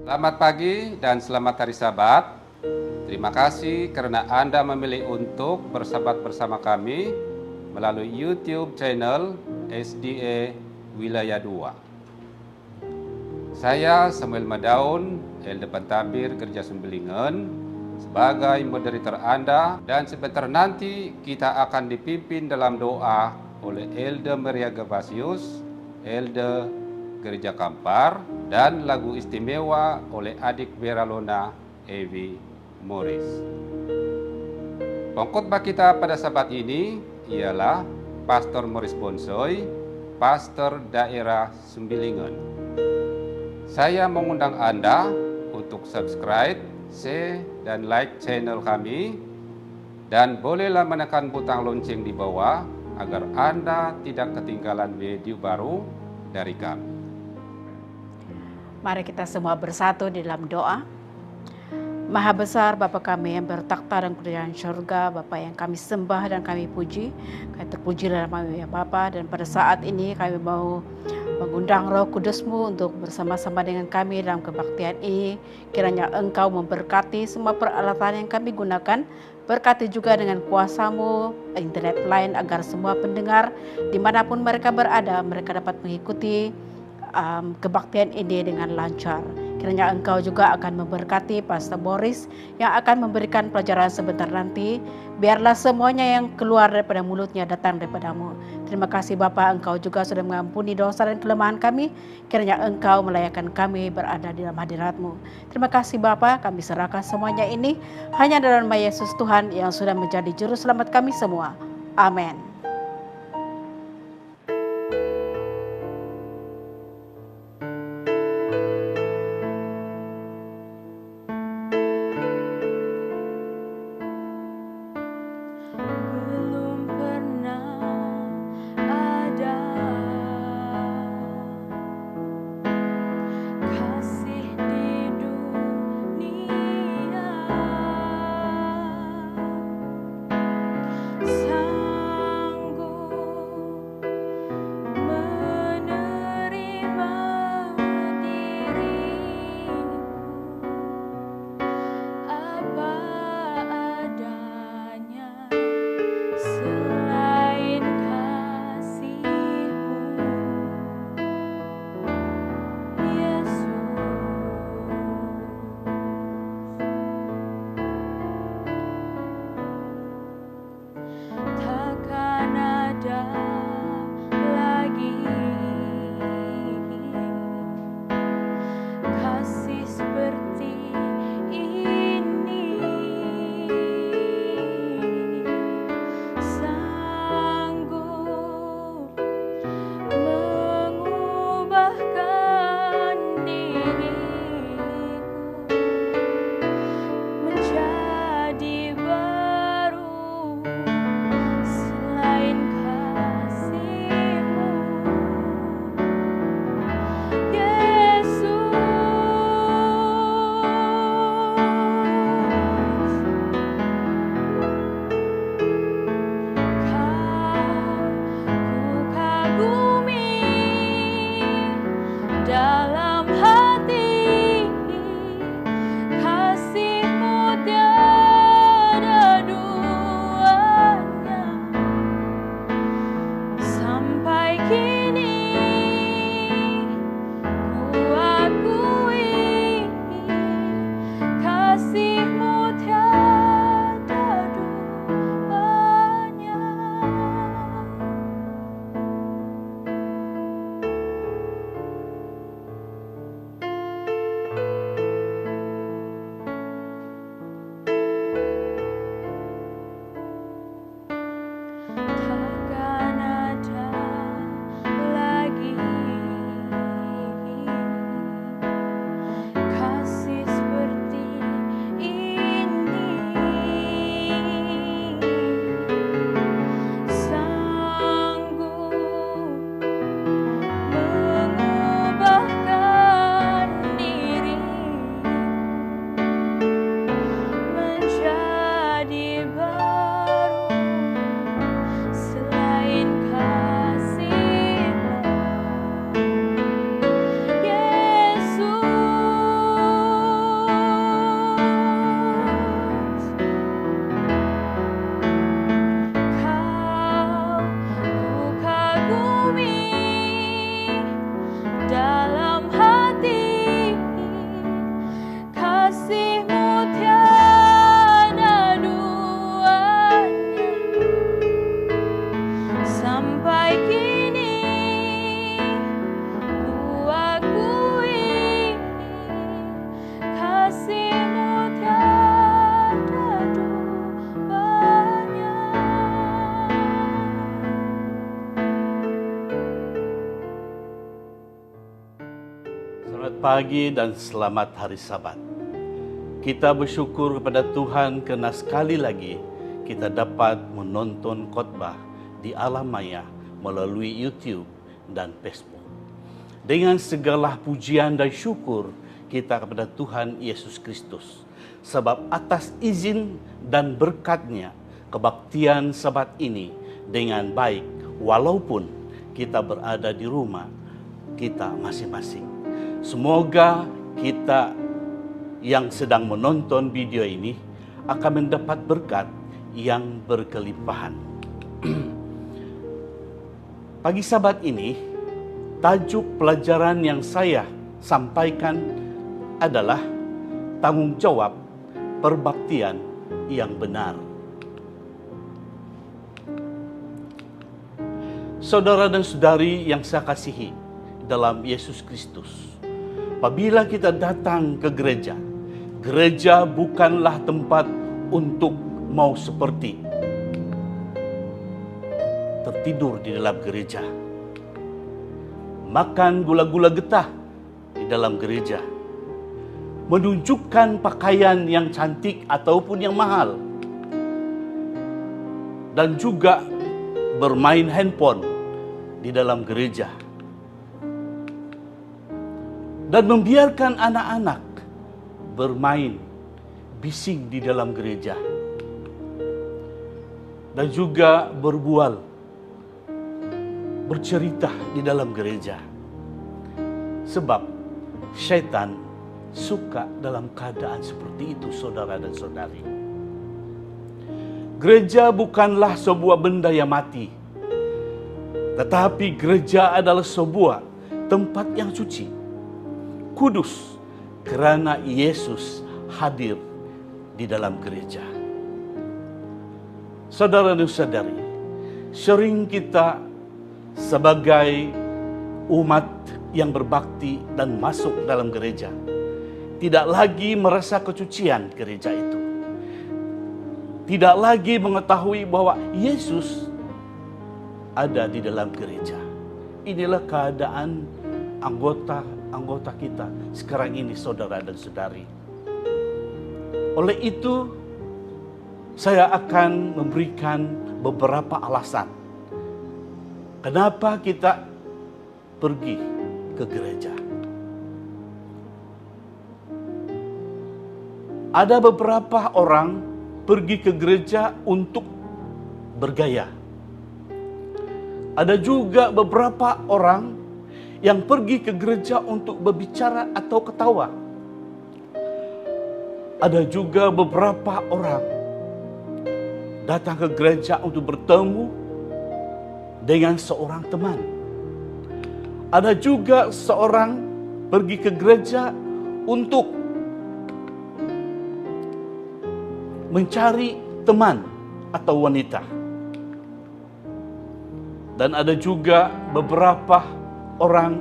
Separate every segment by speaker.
Speaker 1: Selamat pagi dan selamat hari Sabat. Terima kasih karena Anda memilih untuk bersahabat bersama kami melalui YouTube channel SDA Wilayah 2. Saya Samuel Madaun, Elder Pentabir Gereja Sumbelingan, sebagai moderator Anda, dan sebentar nanti kita akan dipimpin dalam doa oleh Elder Maria Gervasius, Elder Gereja Kampar, dan lagu istimewa oleh adik Vera Lona, Evi Morris. Pengkhotbah kita pada sabat ini ialah Pastor Morris Bonsoy, Pastor Daerah Sumbelingan. Saya mengundang Anda untuk subscribe, share, dan like channel kami, dan bolehlah menekan butang lonceng di bawah agar Anda tidak ketinggalan video baru dari kami.
Speaker 2: Mari kita semua bersatu di dalam doa. Maha besar Bapa kami yang bertakhta dalam kerajaan surga, Bapa yang kami sembah dan kami puji. Kami terpuji dalam kami ya Bapa, dan pada saat ini kami mau mengundang Roh Kudus-Mu untuk bersama-sama dengan kami dalam kebaktian ini. Kiranya Engkau memberkati semua peralatan yang kami gunakan. Berkati juga dengan kuasa-Mu internet lain agar semua pendengar dimanapun mereka berada, mereka dapat mengikuti kebaktian ini dengan lancar. Kiranya Engkau juga akan memberkati Pastor Boris yang akan memberikan pelajaran sebentar nanti. Biarlah semuanya yang keluar daripada mulutnya datang daripada-Mu. Terima kasih Bapa, Engkau juga sudah mengampuni dosa dan kelemahan kami. Kiranya Engkau melayakan kami berada di dalam hadirat-Mu. Terima kasih Bapa, kami serahkan semuanya ini hanya dalam nama Yesus Tuhan yang sudah menjadi juru selamat kami semua. Amin.
Speaker 3: Sang pagi dan selamat hari Sabat. Kita bersyukur kepada Tuhan karena sekali lagi kita dapat menonton khotbah di alam maya melalui YouTube dan Facebook. Dengan segala pujian dan syukur kita kepada Tuhan Yesus Kristus. Sebab atas izin dan berkat-Nya, kebaktian Sabat ini dengan baik walaupun kita berada di rumah kita masing-masing. Semoga kita yang sedang menonton video ini akan mendapat berkat yang berkelimpahan. Pagi Sabat ini, tajuk pelajaran yang saya sampaikan adalah tanggung jawab perbaktian yang benar. Saudara dan saudari yang saya kasihi dalam Yesus Kristus, apabila kita datang ke gereja, gereja bukanlah tempat untuk mau seperti tertidur di dalam gereja, makan gula-gula getah di dalam gereja, menunjukkan pakaian yang cantik ataupun yang mahal, dan juga bermain handphone di dalam gereja, dan membiarkan anak-anak bermain bising di dalam gereja, dan juga berbual, bercerita di dalam gereja. Sebab syaitan suka dalam keadaan seperti itu, saudara dan saudari. Gereja bukanlah sebuah benda yang mati, tetapi gereja adalah sebuah tempat yang suci, kudus, karena Yesus hadir di dalam gereja. Saudara dan saudari, sering kita sebagai umat yang berbakti dan masuk dalam gereja tidak lagi merasa kesucian gereja itu, tidak lagi mengetahui bahwa Yesus ada di dalam gereja. Inilah keadaan anggota kita sekarang ini, saudara dan saudari. Oleh itu, saya akan memberikan beberapa alasan kenapa kita pergi ke gereja. Ada beberapa orang pergi ke gereja untuk bergaya. Ada juga beberapa orang yang pergi ke gereja untuk berbicara atau ketawa. Ada juga beberapa orang datang ke gereja untuk bertemu dengan seorang teman. Ada juga seorang pergi ke gereja untuk mencari teman atau wanita. Dan ada juga beberapa orang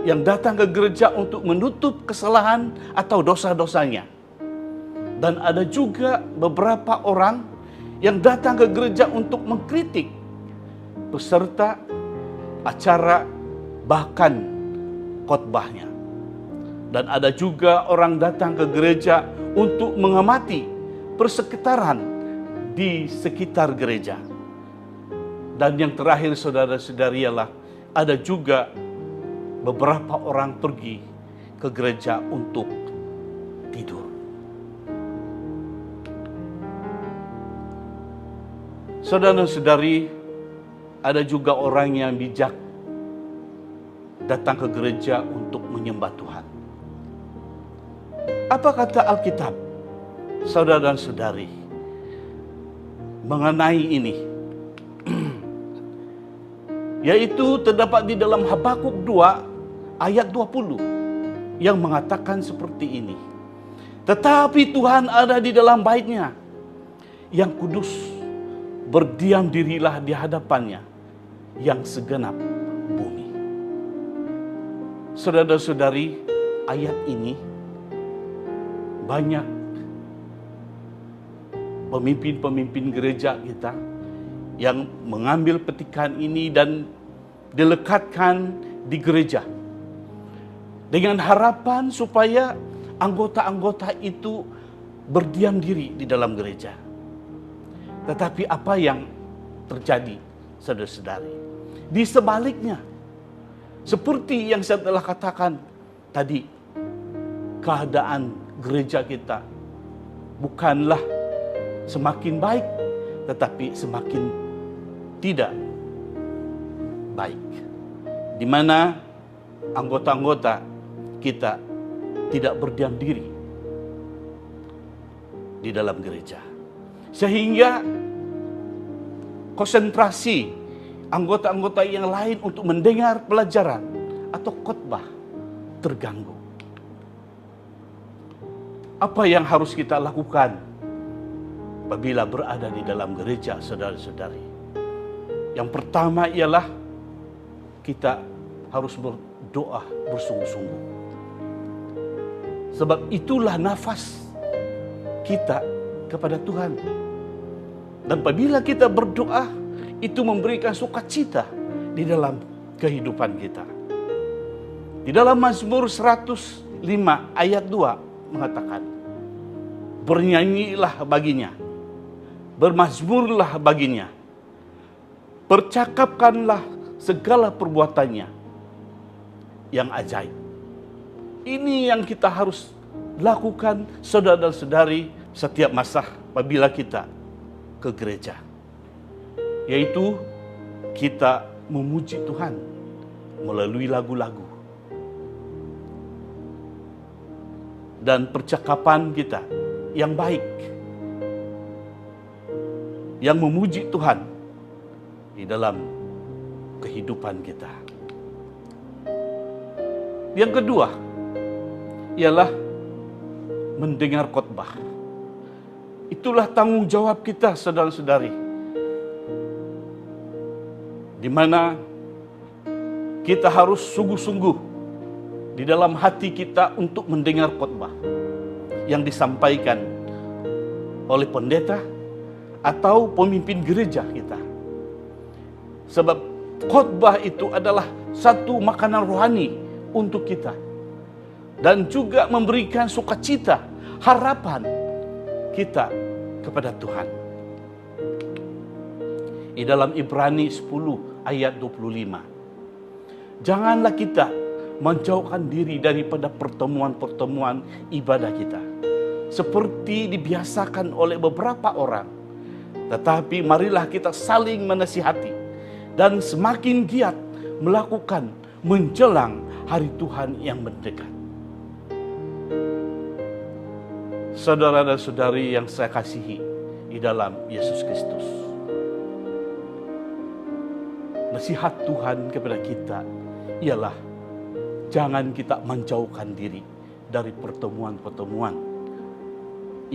Speaker 3: yang datang ke gereja untuk menutup kesalahan atau dosa-dosanya. Dan ada juga beberapa orang yang datang ke gereja untuk mengkritik peserta acara, bahkan khotbahnya. Dan ada juga orang datang ke gereja untuk mengamati persekitaran di sekitar gereja. Dan yang terakhir, saudara-saudari, ialah ada juga beberapa orang pergi ke gereja untuk tidur. Saudara-saudari, ada juga orang yang bijak datang ke gereja untuk menyembah Tuhan. Apa kata Alkitab, saudara dan saudari, mengenai ini? Yaitu terdapat di dalam Habakuk 2 ayat 20 yang mengatakan seperti ini. Tetapi Tuhan ada di dalam bait-Nya yang kudus, berdiam dirilah di hadapannya yang segenap bumi. Saudara-saudari, ayat ini banyak pemimpin-pemimpin gereja kita yang mengambil petikan ini dan dilekatkan di gereja. dengan harapan supaya anggota-anggota itu berdiam diri di dalam gereja. Tetapi apa yang terjadi, saudara-saudari? Di sebaliknya, seperti yang saya telah katakan tadi, keadaan gereja kita bukanlah semakin baik, tetapi semakin tidak baik. Di mana anggota-anggota kita tidak berdiam diri di dalam gereja. Sehingga konsentrasi anggota-anggota yang lain untuk mendengar pelajaran atau khotbah terganggu. Apa yang harus kita lakukan apabila berada di dalam gereja, saudara-saudari? Yang pertama ialah kita harus berdoa bersungguh-sungguh. Sebab itulah nafas kita kepada Tuhan. Dan apabila kita berdoa, itu memberikan sukacita di dalam kehidupan kita. Di dalam Mazmur 105 ayat 2 mengatakan, bernyanyilah baginya, bermazmurlah baginya, percakapkanlah segala perbuatannya yang ajaib. Ini yang kita harus lakukan, saudara dan saudari, setiap masa apabila kita ke gereja, yaitu kita memuji Tuhan melalui lagu-lagu dan percakapan kita yang baik, yang memuji Tuhan di dalam kehidupan kita. Yang kedua ialah mendengar khotbah. Itulah tanggung jawab kita, saudara-saudari, di mana kita harus sungguh-sungguh di dalam hati kita untuk mendengar khotbah yang disampaikan oleh pendeta atau pemimpin gereja kita. Sebab khotbah itu adalah satu makanan rohani untuk kita dan juga memberikan sukacita, harapan kita kepada Tuhan. Di dalam Ibrani 10 ayat 25. Janganlah kita menjauhkan diri daripada pertemuan-pertemuan ibadah kita, seperti dibiasakan oleh beberapa orang. Tetapi marilah kita saling menasihati dan semakin giat melakukan menjelang hari Tuhan yang mendekat. Saudara dan saudari yang saya kasihi di dalam Yesus Kristus, nasihat Tuhan kepada kita ialah jangan kita menjauhkan diri dari pertemuan-pertemuan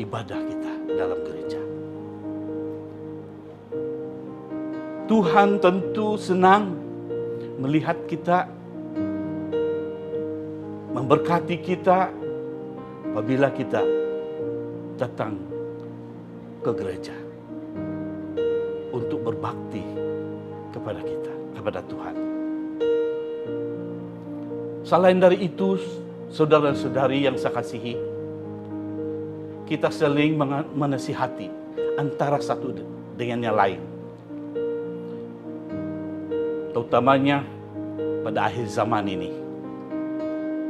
Speaker 3: ibadah kita dalam gereja. Tuhan tentu senang melihat kita, memberkati kita apabila kita datang ke gereja untuk berbakti kepada kita, kepada Tuhan. Selain dari itu, saudara-saudari yang saya kasihi, kita saling menasihati antara satu dengan yang lain. Terutamanya pada akhir zaman ini.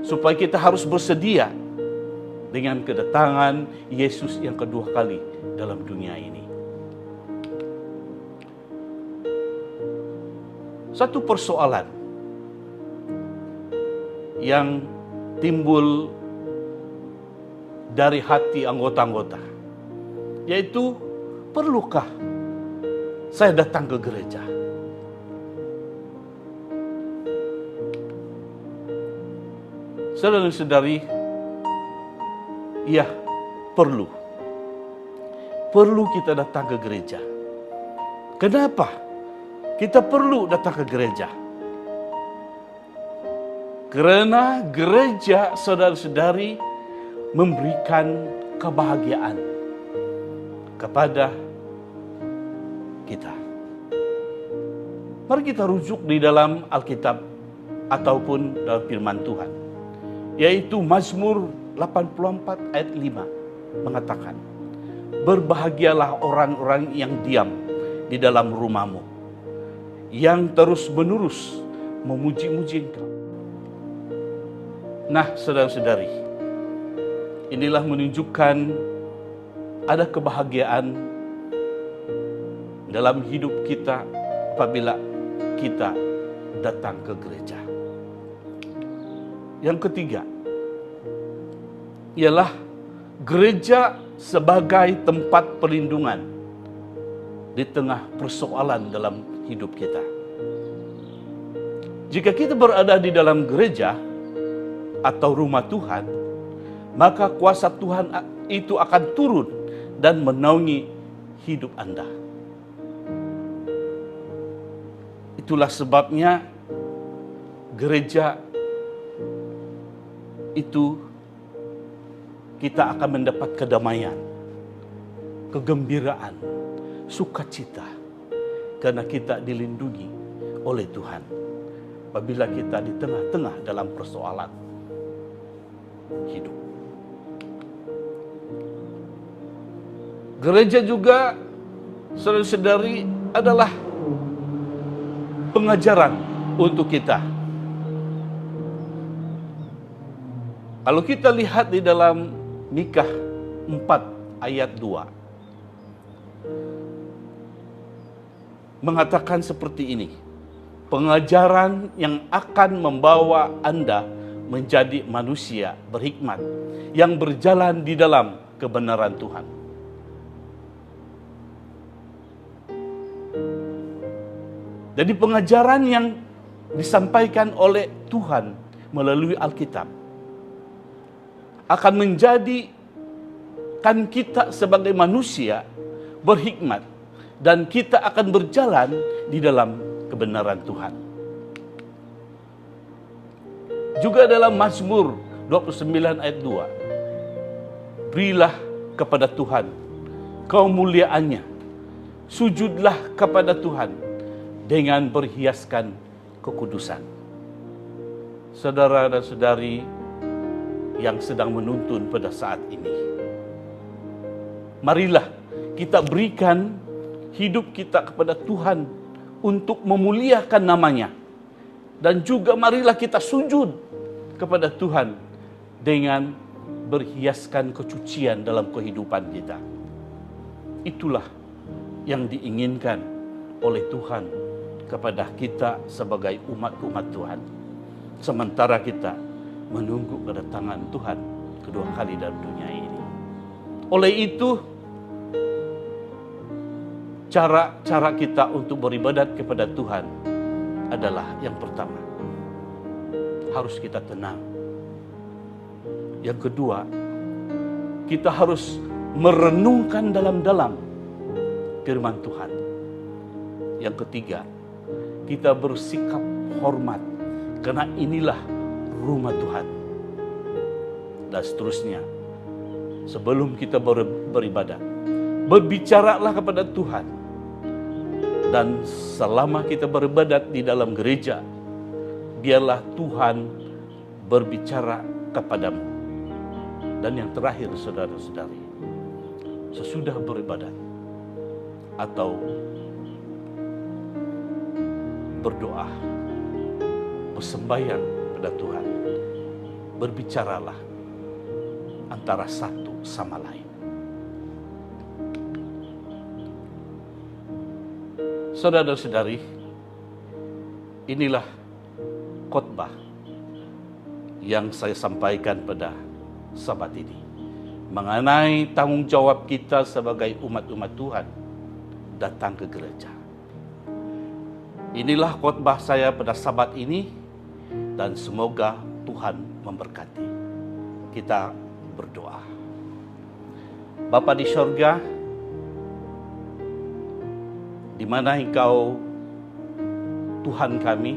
Speaker 3: Supaya kita harus bersedia dengan kedatangan Yesus yang kedua kali dalam dunia ini. Satu persoalan yang timbul dari hati anggota-anggota, yaitu perlukah saya datang ke gereja? Saudara-saudari, iya, perlu kita datang ke gereja. Kenapa kita perlu datang ke gereja? Karena gereja, saudara-saudari, memberikan kebahagiaan kepada kita. Mari kita rujuk di dalam Alkitab ataupun dalam firman Tuhan. yaitu Mazmur 84 ayat 5 mengatakan, berbahagialah orang-orang yang diam di dalam rumahmu, yang terus-menerus memuji-muji Engkau. Nah, saudara-saudari, inilah menunjukkan ada kebahagiaan dalam hidup kita apabila kita datang ke gereja. Yang ketiga, ialah gereja sebagai tempat perlindungan di tengah persoalan dalam hidup kita. Jika kita berada di dalam gereja atau rumah Tuhan, maka kuasa Tuhan itu akan turun dan menaungi hidup Anda. Itulah sebabnya gereja itu kita akan mendapat kedamaian, kegembiraan, sukacita, karena kita dilindungi oleh Tuhan apabila kita di tengah-tengah dalam persoalan hidup. Gereja juga, saudara-saudari, adalah pengajaran untuk kita. Kalau kita lihat di dalam Mikha 4 ayat 2, mengatakan seperti ini, pengajaran yang akan membawa Anda menjadi manusia berhikmat yang berjalan di dalam kebenaran Tuhan. Jadi pengajaran yang disampaikan oleh Tuhan melalui Alkitab akan menjadikan kita sebagai manusia berhikmat dan kita akan berjalan di dalam kebenaran Tuhan. Juga dalam Mazmur 29 ayat 2, berilah kepada Tuhan kemuliaannya, sujudlah kepada Tuhan dengan berhiaskan kekudusan. Saudara dan saudari yang sedang menuntun pada saat ini, marilah kita berikan hidup kita kepada Tuhan untuk memuliakan namanya. Dan juga marilah kita sujud kepada Tuhan dengan berhiaskan kesucian dalam kehidupan kita. Itulah yang diinginkan oleh Tuhan kepada kita sebagai umat-umat Tuhan. Sementara kita menunggu kedatangan Tuhan kedua kali dalam dunia ini. Oleh itu, cara kita untuk beribadat kepada Tuhan adalah yang pertama, harus kita tenang. Yang kedua, kita harus merenungkan dalam-dalam firman Tuhan. Yang ketiga, kita bersikap hormat karena inilah rumah Tuhan. Dan seterusnya, sebelum kita beribadat, berbicaralah kepada Tuhan. Dan selama kita beribadat di dalam gereja, biarlah Tuhan berbicara kepadamu. Dan yang terakhir, saudara-saudari, sesudah beribadat atau berdoa, bersembahyang pada Tuhan, berbicaralah antara satu sama lain. Saudara-saudari, inilah khotbah yang saya sampaikan pada Sabat ini mengenai tanggung jawab kita sebagai umat-umat Tuhan datang ke gereja. Inilah khotbah saya pada Sabat ini, dan semoga Tuhan memberkati. Kita berdoa. Bapa di sorga, di mana Engkau Tuhan kami,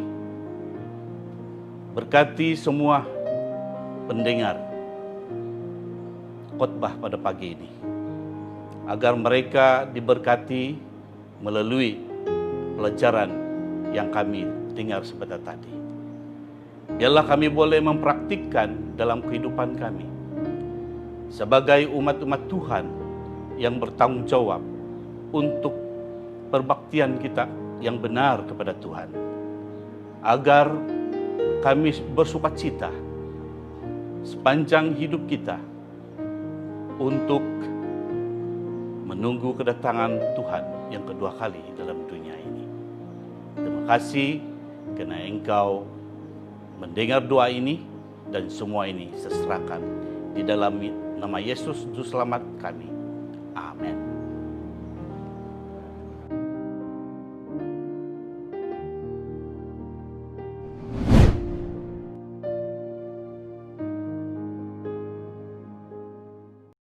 Speaker 3: berkati semua pendengar khotbah pada pagi ini, agar mereka diberkati melalui pelajaran yang kami dengar sebentar tadi. biarlah kami boleh mempraktikkan dalam kehidupan kami sebagai umat-umat Tuhan yang bertanggung jawab untuk perbaktian kita yang benar kepada Tuhan, agar kami bersukacita sepanjang hidup kita untuk menunggu kedatangan Tuhan yang kedua kali dalam dunia ini. Terima kasih karena Engkau mendengar doa ini, dan semua ini seserahkan di dalam nama Yesus Juru Selamat kami. Amin.